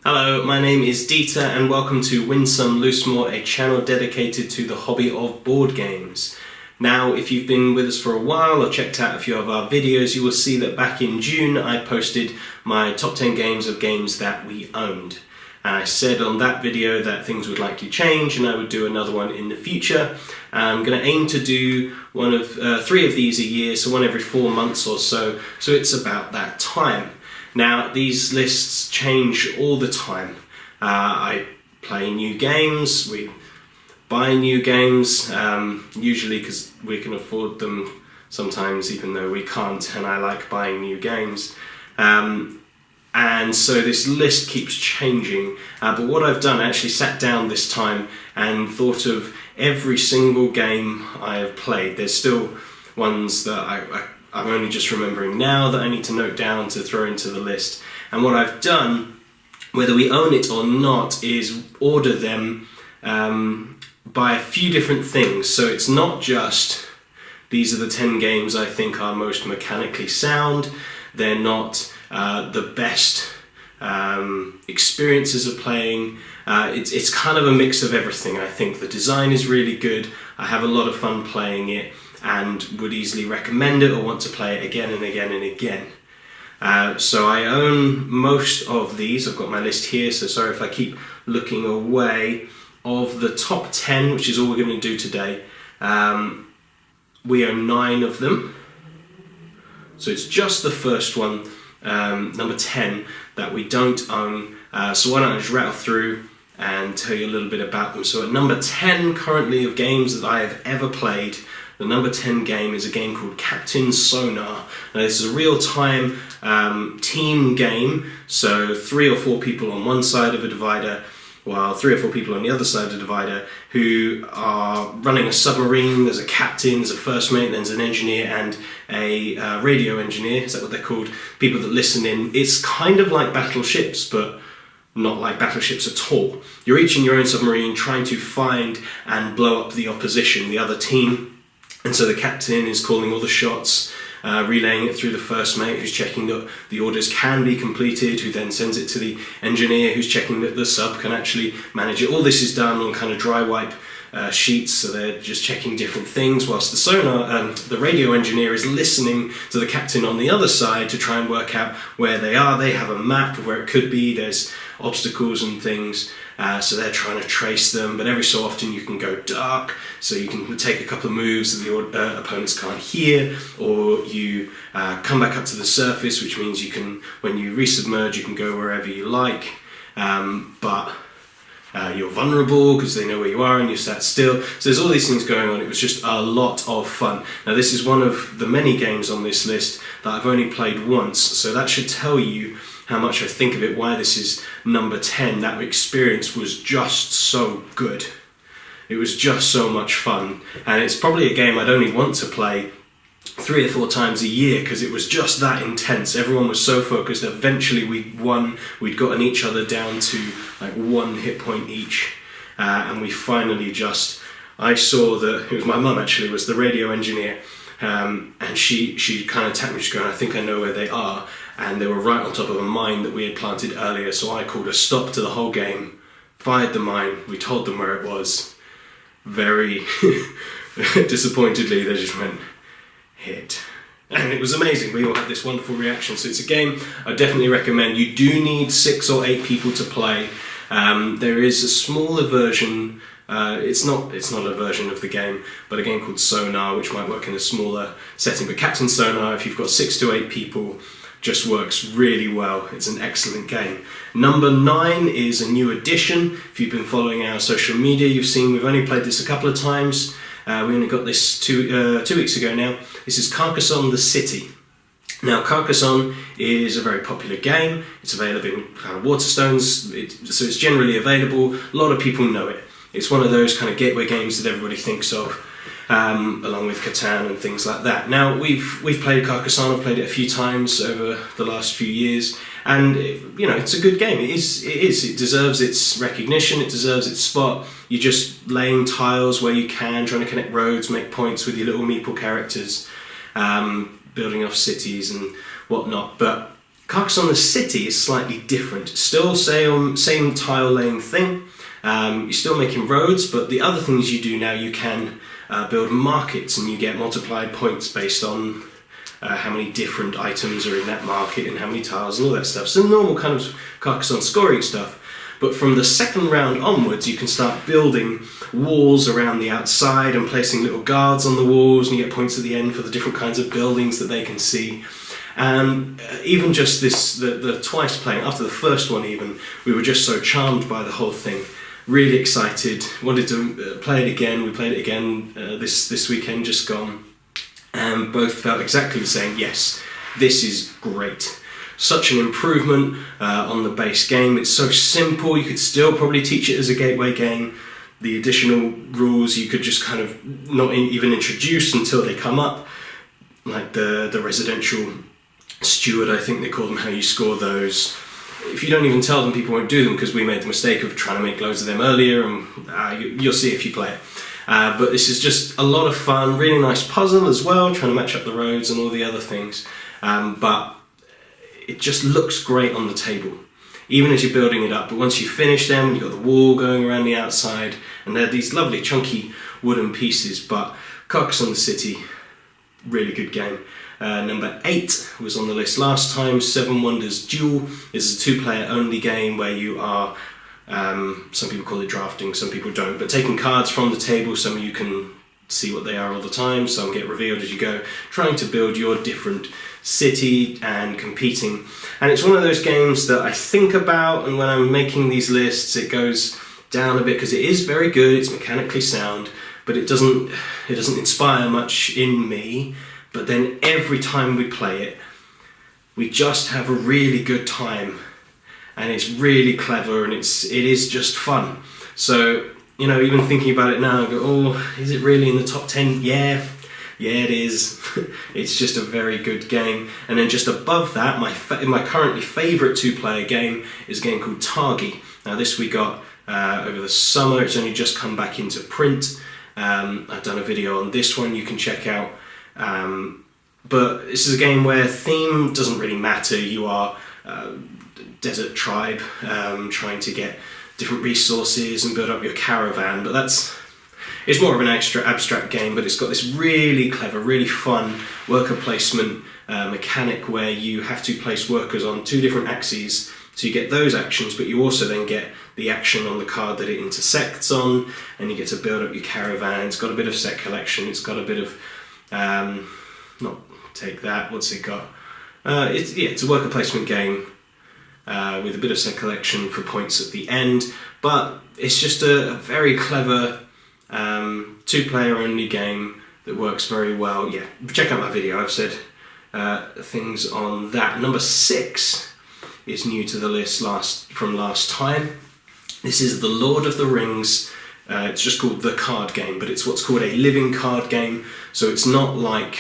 Hello, my name is Dieter and welcome to Win Some Loosemore, a channel dedicated to the hobby of board games. Now, if you've been with us for a while or checked out a few of our videos, you will see that back in June I posted my top 10 games of games that we owned. And I said on that video that things would likely change and I would do another one in the future. I'm going to aim to do one of 3 of these a year, so one every 4 months or so, so it's about that time. Now, these lists change all the time. I play new games, we buy new games, usually because we can afford them sometimes even though we can't, and I like buying new games. And so this list keeps changing, but what I've done, I actually sat down this time and thought of every single game I have played. There's still ones that I'm only just remembering now that I need to note down to throw into the list. And what I've done, whether we own it or not, is order them by a few different things. So it's not just these are the 10 games I think are most mechanically sound. They're not the best experiences of playing. It's kind of a mix of everything. I think the design is really good. I have a lot of fun playing it and would easily recommend it or want to play it again and again and again. So I own most of these. I've got my list here, so sorry if I keep looking away. Of the top 10, which is all we're going to do today, we own 9 of them. So it's just the first one, number 10, that we don't own. So why don't I just rattle through and tell you a little bit about them. So at number 10 currently of games that I have ever played, the number 10 game is a game called Sonar. Now this is a real-time team game, so 3 or 4 people on one side of a divider, while 3 or 4 people on the other side of the divider who are running a submarine. There's a captain, there's a first mate, there's an engineer and a radio engineer, is that what they're called? People that listen in. It's kind of like battleships, but not like battleships at all. You're each in your own submarine trying to find and blow up the opposition, the other team. And so the captain is calling all the shots, relaying it through the first mate who's checking that the orders can be completed, who then sends it to the engineer who's checking that the sub can actually manage it. All this is done on kind of dry wipe sheets, so they're just checking different things, whilst the radio engineer is listening to the captain on the other side to try and work out where they are. They have a map of where it could be, there's obstacles and things, so they're trying to trace them, but every so often you can go dark, so you can take a couple of moves that the opponents can't hear, or you come back up to the surface, which means you can, when you resubmerge, you can go wherever you like, but you're vulnerable because they know where you are and you're sat still. So there's all these things going on. It was just a lot of fun. Now this is one of the many games on this list that I've only played once, so that should tell you how much I think of it, why this is number 10. That experience was just so good. It was just so much fun, and it's probably a game I'd only want to play 3 or 4 times a year because it was just that intense. Everyone was so focused. Eventually we'd won, we'd gotten each other down to like 1 hit point each, and we finally just, I saw that, it was my mum actually, was the radio engineer, and she kind of tapped me, she's going, I think I know where they are, and they were right on top of a mine that we had planted earlier, so I called a stop to the whole game, fired the mine, we told them where it was. Very disappointedly they just went, hit. And it was amazing, we all had this wonderful reaction. So it's a game I definitely recommend. You do need 6 or 8 people to play. There is a smaller version, it's not a version of the game, but a game called Sonar, which might work in a smaller setting. But Sonar, if you've got 6 to 8 people, just works really well. It's an excellent game. Number 9 is a new addition. If you've been following our social media, you've seen we've only played this a couple of times. We only got this 2 weeks ago now. This is Carcassonne the City. Now Carcassonne is a very popular game. It's available in kind of Waterstones, so it's generally available. A lot of people know it. It's one of those kind of gateway games that everybody thinks of, along with Catan and things like that. Now we've played Carcassonne. I've played it a few times over the last few years, and it's a good game. It deserves its recognition. It deserves its spot. You're just laying tiles where you can, trying to connect roads, make points with your little meeple characters, building off cities and whatnot. But Carcassonne the city is slightly different. Still same tile laying thing. You're still making roads, but the other things you do now, you can build markets, and you get multiplied points based on how many different items are in that market and how many tiles and all that stuff. So normal kind of Carcassonne scoring stuff. But from the second round onwards, you can start building walls around the outside and placing little guards on the walls, and you get points at the end for the different kinds of buildings that they can see. And even just the twice playing, after the first one even, we were just so charmed by the whole thing. Really excited, wanted to play it again. We played it again this weekend just gone, and both felt exactly the same. Yes, this is great. Such an improvement on the base game. It's so simple, you could still probably teach it as a gateway game. The additional rules you could just kind of not even introduce until they come up, like the residential steward, I think they call them, how you score those. If you don't even tell them, people won't do them, because we made the mistake of trying to make loads of them earlier, and you'll see if you play it. But this is just a lot of fun, really nice puzzle as well, trying to match up the roads and all the other things. But it just looks great on the table, even as you're building it up. But once you finish them, you've got the wall going around the outside, and they're these lovely chunky wooden pieces. But Carcassonne the City, really good game. Number 8 was on the list last time. 7 Wonders Duel is a 2-player only game where you are, some people call it drafting, some people don't, but taking cards from the table. Some you can see what they are all the time, some get revealed as you go, trying to build your different city and competing. And it's one of those games that I think about, and when I'm making these lists it goes down a bit, because it is very good, it's mechanically sound, but it doesn't inspire much in me. But then every time we play it, we just have a really good time, and it's really clever, and it is just fun. So, you know, even thinking about it now, I go, oh, is it really in the top 10? Yeah, it is. It's just a very good game. And then just above that, my currently favourite 2-player game is a game called Targi. Now this we got over the summer. It's only just come back into print. I've done a video on this one you can check out. But this is a game where theme doesn't really matter. You are a desert tribe trying to get different resources and build up your caravan, but it's more of an abstract game, but it's got this really clever, really fun worker placement mechanic where you have to place workers on 2 different axes, so you get those actions, but you also then get the action on the card that it intersects on, and you get to build up your caravan. It's got a bit of set collection, it's got a bit of what's it got? It's a worker placement game with a bit of set collection for points at the end, but it's just a very clever 2-player only game that works very well. Yeah, check out my video, I've said things on that. Number 6 is new to the list from last time. This is the Lord of the Rings. It's just called the card game, but it's what's called a living card game. So it's not like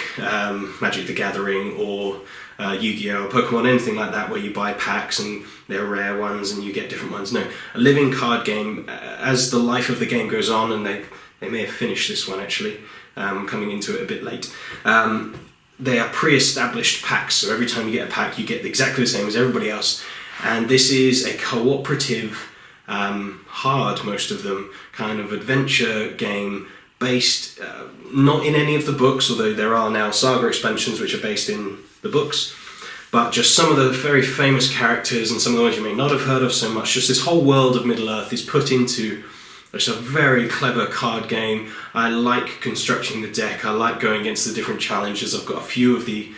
Magic the Gathering or Yu-Gi-Oh! Or Pokemon, anything like that, where you buy packs and they're rare ones and you get different ones. No, a living card game. As the life of the game goes on, and they may have finished this one actually, coming into it a bit late. They are pre-established packs, so every time you get a pack, you get exactly the same as everybody else. And this is a cooperative, hard, most of them, kind of adventure game based, not in any of the books, although there are now saga expansions which are based in the books, but just some of the very famous characters and some of the ones you may not have heard of so much. Just this whole world of Middle-earth is put into just a very clever card game. I like constructing the deck, I like going against the different challenges. I've got a few of the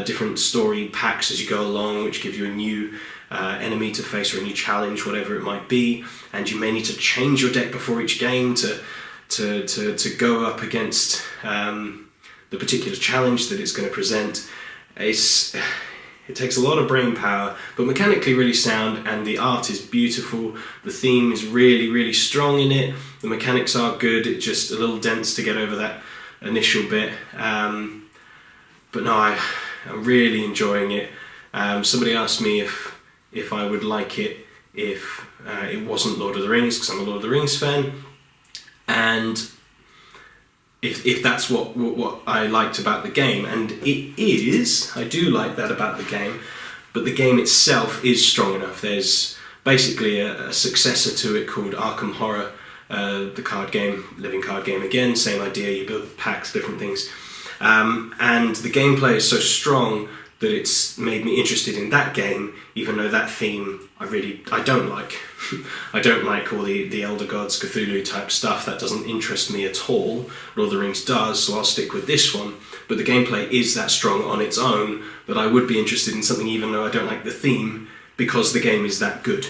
different story packs as you go along, which give you a new enemy to face or a new challenge, whatever it might be, and you may need to change your deck before each game to go up against the particular challenge that it's going to present. It takes a lot of brain power, but mechanically really sound, and the art is beautiful. The theme is really, really strong in it. The mechanics are good. It's just a little dense to get over that initial bit. But no, I'm really enjoying it. Somebody asked me if I would like it if it wasn't Lord of the Rings, because I'm a Lord of the Rings fan, and if that's what I liked about the game, and it is, I do like that about the game, but the game itself is strong enough. There's basically a successor to it called Arkham Horror, the card game, living card game again, same idea, you build packs, different things. And the gameplay is so strong that it's made me interested in that game, even though that theme I don't like. I don't like all the Elder Gods, Cthulhu type stuff. That doesn't interest me at all. Lord of the Rings does, so I'll stick with this one. But the gameplay is that strong on its own that I would be interested in something even though I don't like the theme, because the game is that good.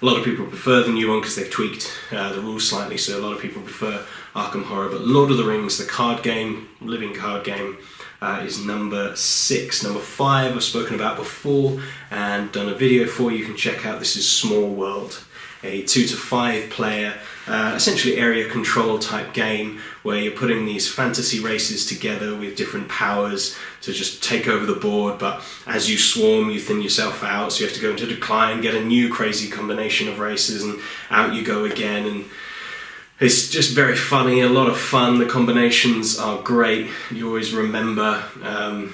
A lot of people prefer the new one because they've tweaked the rules slightly, so a lot of people prefer Arkham Horror. But Lord of the Rings, the card game, living card game, is number 6. Number 5 I've spoken about before and done a video for. You can check out. This is Small World, a 2 to 5 player, essentially area control type game where you're putting these fantasy races together with different powers to just take over the board, but as you swarm you thin yourself out, so you have to go into decline, get a new crazy combination of races, and out you go again. And it's just very funny, a lot of fun. The combinations are great. You always remember, I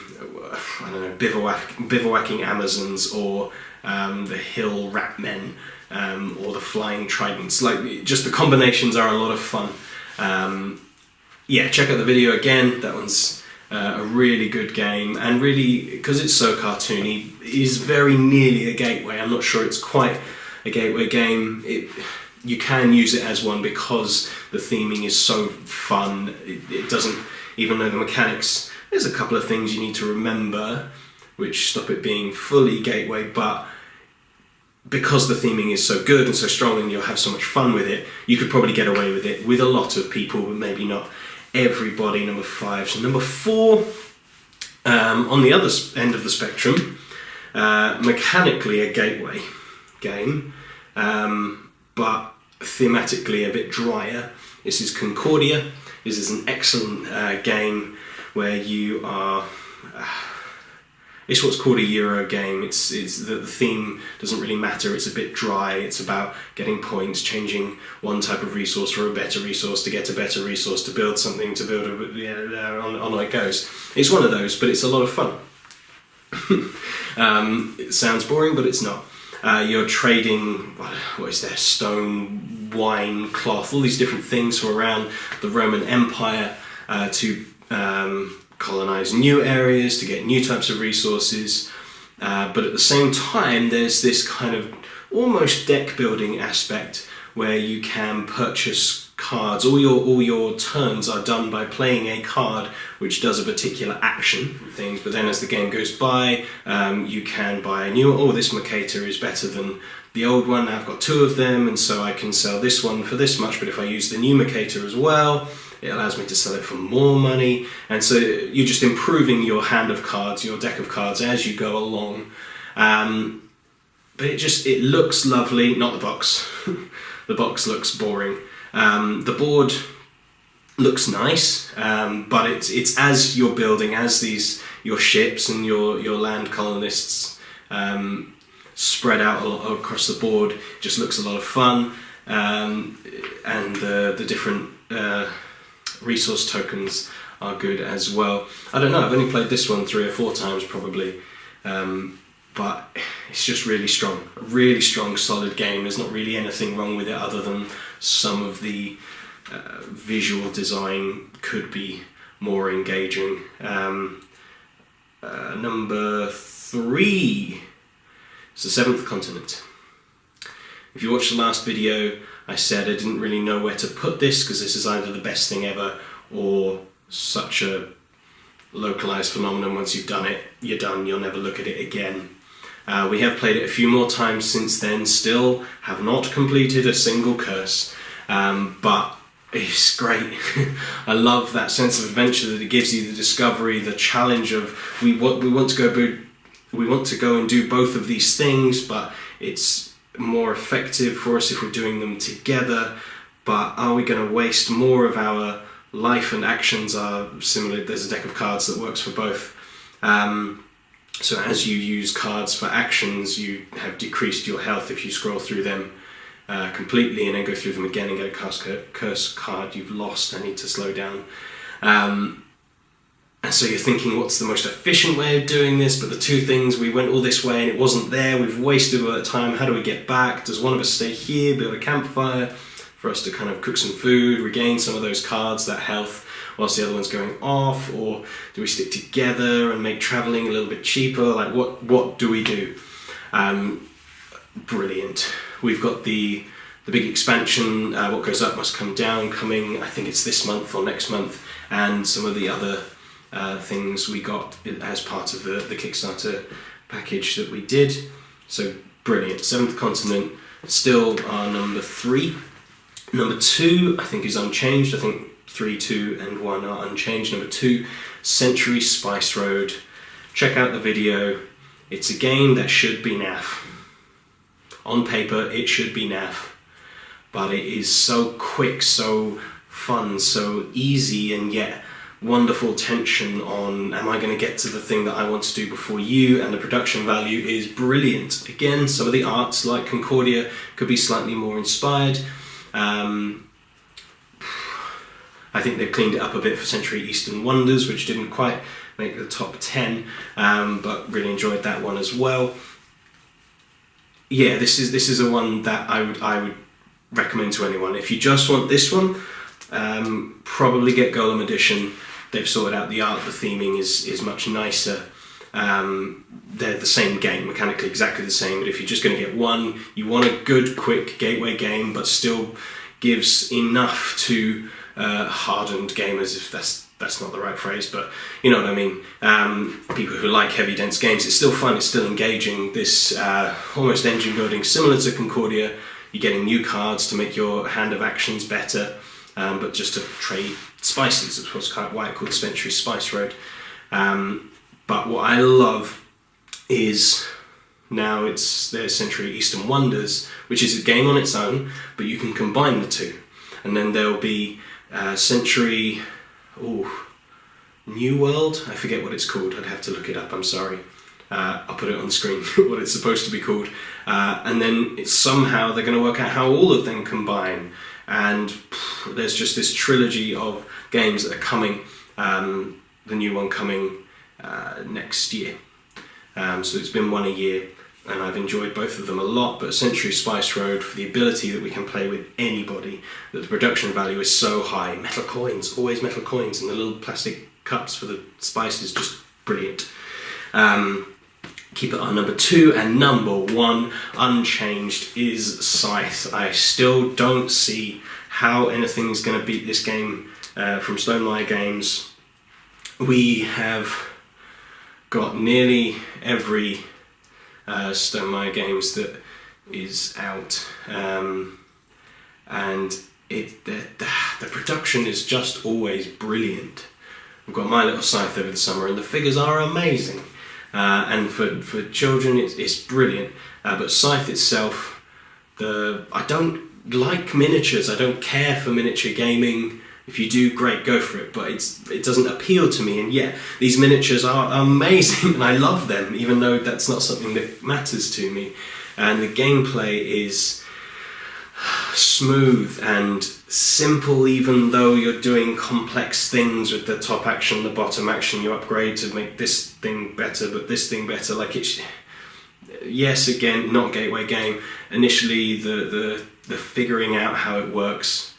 don't know, bivouacking Amazons, or the hill rat men, or the flying tridents. Like, just the combinations are a lot of fun. Yeah, check out the video again. That one's a really good game, and really, because it's so cartoony, is very nearly a gateway. I'm not sure it's quite a gateway game. You can use it as one because the theming is so fun. It doesn't, even though the mechanics, there's a couple of things you need to remember which stop it being fully gateway, but because the theming is so good and so strong and you'll have so much fun with it, you could probably get away with it with a lot of people, but maybe not everybody. Number 5. So number 4, on the other end of the spectrum, mechanically a gateway game, but thematically a bit drier. This is Concordia. This is an excellent game where you are... it's what's called a Euro game. It's the theme doesn't really matter. It's a bit dry. It's about getting points, changing one type of resource for a better resource to get a better resource, to build something, to build on it goes. It's one of those, but it's a lot of fun. It sounds boring, but it's not. You're trading, what is there, stone, wine, cloth, all these different things from around the Roman Empire to colonize new areas, to get new types of resources. But at the same time, there's this kind of almost deck building aspect where you can purchase cards. All your turns are done by playing a card which does a particular action things, but then as the game goes by, you can buy a new, this Mercator is better than the old one, I've got 2 of them, and so I can sell this one for this much, but if I use the new Mercator as well, it allows me to sell it for more money. And so you're just improving your hand of cards, your deck of cards as you go along. But it looks lovely, not the box. The box looks boring. The board looks nice, but it's as you're building, as your ships and your land colonists spread out across the board, just looks a lot of fun, and the different resource tokens are good as well. I don't know, I've only played this one 3 or 4 times probably, but it's just really strong, a really strong, solid game. There's not really anything wrong with it other than some of the visual design could be more engaging. Number 3 is the 7th Continent. If you watched the last video, I said I didn't really know where to put this because this is either the best thing ever or such a localized phenomenon. Once you've done it, you're done, you'll never look at it again. We have played it a few more times since then, still have not completed a single curse, but it's great. I love that sense of adventure that it gives you, the discovery, the challenge of we want to go and do both of these things, but it's more effective for us if we're doing them together. But are we going to waste more of our life? And actions are similar. There's a deck of cards that works for both. So as you use cards for actions, you have decreased your health if you scroll through them completely and then go through them again and get a curse card you've lost. I need to slow down. And so you're thinking, what's the most efficient way of doing this? But the two things, we went all this way and it wasn't there, we've wasted all that time, how do we get back? Does one of us stay here, build a campfire for us to kind of cook some food, regain some of those cards, that health, whilst the other one's going off? Or do we stick together and make travelling a little bit cheaper? Like, what do we do? Brilliant. We've got the big expansion, What Goes Up Must Come Down, coming, I think it's this month or next month, and some of the other things we got as part of the Kickstarter package that we did. So brilliant. Seventh Continent, still our number 3. Number 2, I think, is unchanged. I think 3, 2 and 1 are unchanged. Number 2, Century Spice Road. Check out the video. It's a game that should be naff. On paper, it should be naff. But it is so quick, so fun, so easy, and yet wonderful tension on, am I going to get to the thing that I want to do before you? And the production value is brilliant. Again, some of the arts, like Concordia, could be slightly more inspired. I think they've cleaned it up a bit for Century Eastern Wonders, which didn't quite make the top 10, but really enjoyed that one as well. Yeah, this is a one that I would recommend to anyone. If you just want this one, probably get Golem Edition. They've sorted out the art, the theming is much nicer. They're the same game, mechanically exactly the same, but if you're just going to get one, you want a good, quick gateway game, but still gives enough to hardened gamers, if that's not the right phrase, but you know what I mean. People who like heavy, dense games, it's still fun, it's still engaging. This almost engine building, similar to Concordia. You're getting new cards to make your hand of actions better, but just to trade spices. It was kind of why it's called Century Spice Road. But what I love is now there's Century Eastern Wonders, which is a game on its own, but you can combine the two. And then there'll be Century New World. I forget what it's called. I'd have to look it up. I'm sorry. I'll put it on the screen, what it's supposed to be called. And then somehow they're going to work out how all of them combine. And there's just this trilogy of games that are coming, the new one coming next year. So it's been one a year, and I've enjoyed both of them a lot, but Century Spice Road, for the ability that we can play with anybody, that the production value is so high. Metal coins, always metal coins, and the little plastic cups for the spices, just brilliant. Keep it on number 2, and number 1, unchanged, is Scythe. I still don't see how anything's going to beat this game from Stonemaier Games. We have got nearly every Stonemaier Games that is out, and the production is just always brilliant. We've got My Little Scythe over the summer, and the figures are amazing. And for children, it's brilliant. But Scythe itself, I don't like miniatures. I don't care for miniature gaming. If you do, great, go for it. But it doesn't appeal to me. And yet, these miniatures are amazing, and I love them, even though that's not something that matters to me. And the gameplay is smooth and simple, even though you're doing complex things with the top action, the bottom action. You upgrade to make this thing better, but this thing better. Like, it's, yes, again, not gateway game. Initially, the figuring out how it works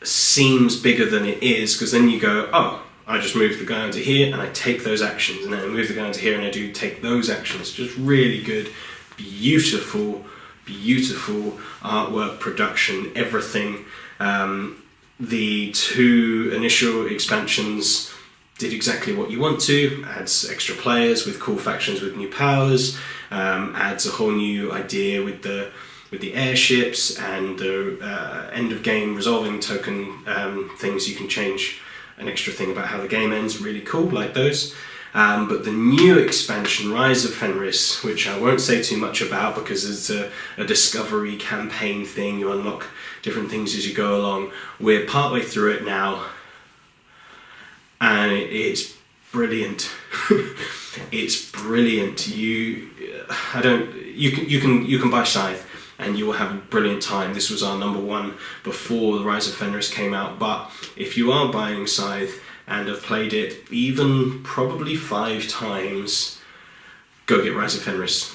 seems bigger than it is, because then you go, oh, I just move the guy onto here and I take those actions, and then I move the guy onto here and I do take those actions. Just really good, beautiful artwork, production, everything. The 2 initial expansions did exactly what you want to. Adds extra players with cool factions with new powers, adds a whole new idea with the airships and the end of game resolving token things. You can change an extra thing about how the game ends, really cool, like those. But the new expansion, Rise of Fenris, which I won't say too much about because it's a discovery campaign thing, you unlock different things as you go along. We're partway through it now, and it's brilliant. It's brilliant. You can buy Scythe and you will have a brilliant time. This was our number 1 before the Rise of Fenris came out, but if you are buying Scythe and have played it even probably 5 times, go get Rise of Fenris.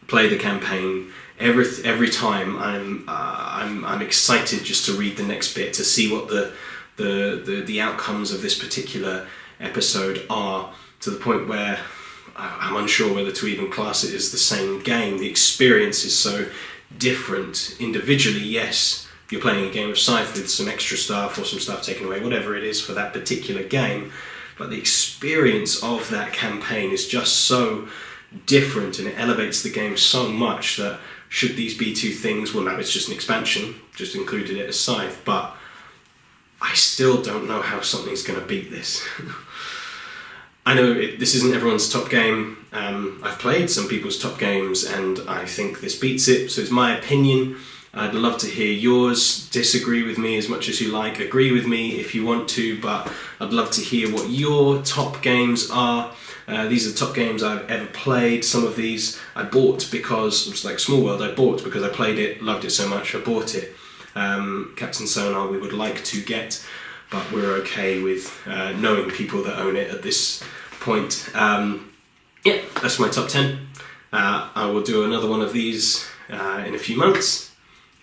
Play the campaign. Every time I'm excited just to read the next bit, to see what the outcomes of this particular episode are, to the point where I'm unsure whether to even class it as the same game. The experience is so different. Individually, yes, you're playing a game of Scythe with some extra stuff or some stuff taken away, whatever it is for that particular game, but the experience of that campaign is just so different, and it elevates the game so much that should these be 2 things, well, now it's just an expansion, just included it as Scythe, but I still don't know how something's going to beat this. I know this isn't everyone's top game. I've played some people's top games and I think this beats it, so it's my opinion. I'd love to hear yours. Disagree with me as much as you like, agree with me if you want to, but I'd love to hear what your top games are. These are the top games I've ever played. Some of these I bought because, it's like Small World, I bought because I played it, loved it so much, I bought it. Captain Sonar we would like to get, but we're okay with knowing people that own it at this point. Yeah, that's my top 10. I will do another one of these in a few months,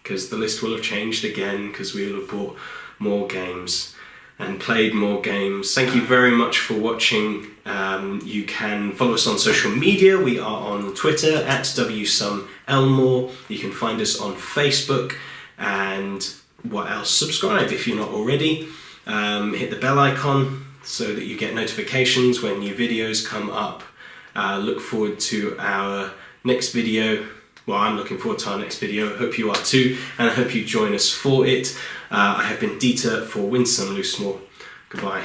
because the list will have changed again, because we will have bought more games and played more games. Thank you very much for watching. You can follow us on social media. We are on Twitter at WSomeElmore. You can find us on Facebook, and what else? Subscribe if you're not already. Hit the bell icon so that you get notifications when new videos come up. Look forward to our next video. Well, I'm looking forward to our next video. I hope you are too, and I hope you join us for it. I have been Dieter for Winsome Loosemore. Goodbye.